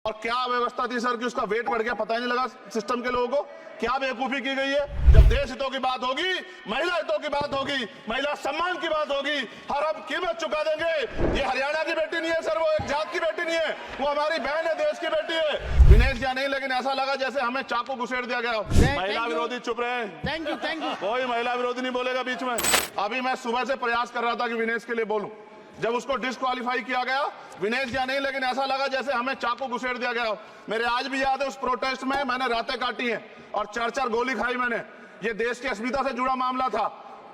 और क्या व्यवस्था थी सर कि उसका वेट बढ़ गया, पता ही नहीं लगा सिस्टम के लोगों को। क्या बेवकूफी की गई है। जब देश हितों की बात होगी, महिला हितों की बात होगी, महिला सम्मान की बात होगी, हर हम कीमत चुका देंगे। ये हरियाणा की बेटी नहीं है सर, वो एक जात की बेटी नहीं है, वो हमारी बहन है, देश की बेटी है। विनेश जी नहीं, लेकिन ऐसा लगा जैसे हमें चाकू घुसेड़ दिया गया। महिला विरोधी चुप रहे। थैंक यू कोई महिला विरोधी नहीं बोलेगा बीच में। अभी मैं सुबह से प्रयास कर रहा था कि विनेश के लिए बोलूं। जब उसको डिस्क्वालीफाई किया गया, विनेश जी नहीं, लेकिन ऐसा लगा जैसे हमें चाकू घुसेड़ दिया गया। मेरे आज भी याद है उस प्रोटेस्ट में मैंने रातें काटी हैं और 4-4 गोली खाई मैंने। ये देश की अस्मिता से जुड़ा मामला था,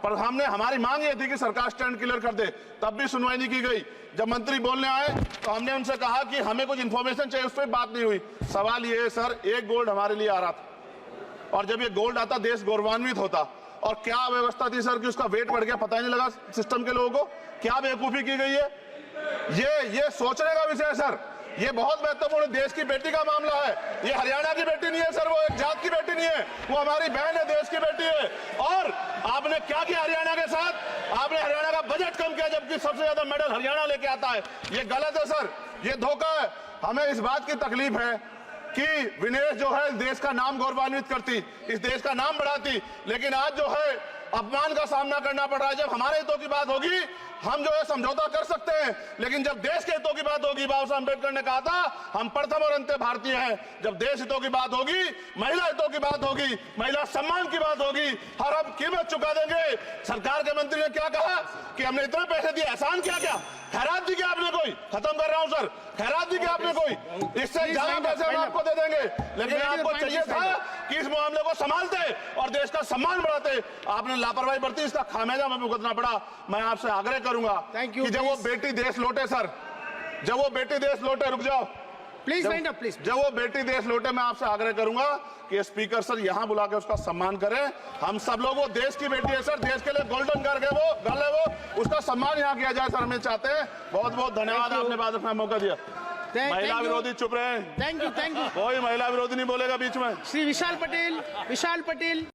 पर हमारी मांग ये थी कि सरकार स्टैंड क्लियर कर दे, तब भी सुनवाई नहीं की गई। जब मंत्री बोलने आए तो हमने उनसे कहा कि हमें कुछ इंफॉर्मेशन चाहिए, उस पर बात नहीं हुई। सवाल ये है सर, एक गोल्ड हमारे लिए आ रहा था और जब ये गोल्ड आता देश गौरवान्वित होता। और क्या व्यवस्था थी सर कि उसका वेट बढ़ गया, पता ही नहीं लगा सिस्टम के लोगों को। क्या बेवकूफी की गई है। ये सोचने का विषय है सर। ये बहुत महत्वपूर्ण देश की बेटी का मामला है। ये हरियाणा की बेटी नहीं है सर, वो एक जात की बेटी नहीं है, वो हमारी बहन है, देश की बेटी है। और आपने क्या किया हरियाणा के साथ? आपने हरियाणा का बजट कम किया, जबकि सबसे ज्यादा मेडल हरियाणा लेके आता है। ये गलत है सर, ये धोखा है। हमें इस बात की तकलीफ है कि विनेश जो है देश का नाम गौरवान्वित करती, इस देश का नाम बढ़ाती, लेकिन आज जो है अपमान का सामना करना पड़ रहा है। जब हमारे हितों की बात होगी हम जो है समझौता कर सकते हैं, लेकिन जब देश के हितों की बात होगी, बाबा साहब अम्बेडकर ने कहा था हम प्रथम और अंत्य भारतीय हैं। जब देश हितों की बात होगी, महिला हितों की बात होगी, महिला सम्मान की बात होगी, हर हम कीमत चुका देंगे। सरकार के मंत्री ने क्या कहा कि हमने इतने पैसे दिए, एहसान क्या क्या खैरात दी क्या आपने? कोई खत्म कर रहा हूं सर, खैरात दी क्या आपने? कोई इससे ज्यादा पैसे हम आपको दे देंगे, लेकिन आपको चाहिए था कि इस मामले को संभालते और देश का सम्मान बढ़ाते। आपने लापरवाही बरती, इसका खामियाजा हमें भुगतना पड़ा। मैं आपसे आग्रह करूंगा कि जब वो बेटी देश लौटे सर, जब वो बेटी देश लौटे, रुक जाओ प्लीज वाइंड अप प्लीज। जब वो बेटी देश लौटे, मैं आपसे आग्रह करूंगा कि स्पीकर सर यहां बुला के उसका सम्मान करें। हम सब लोग, वो देश की बेटी है सर, देश के लिए गोल्डन गर्ल है वो, उसका सम्मान यहां किया जाए सर, हमें चाहते हैं। बहुत बहुत धन्यवाद, आपने बात रखने का मौका दिया। महिला विरोधी चुप रहे। थैंक यू कोई महिला विरोधी नहीं बोलेगा बीच में। श्री विशाल पटेल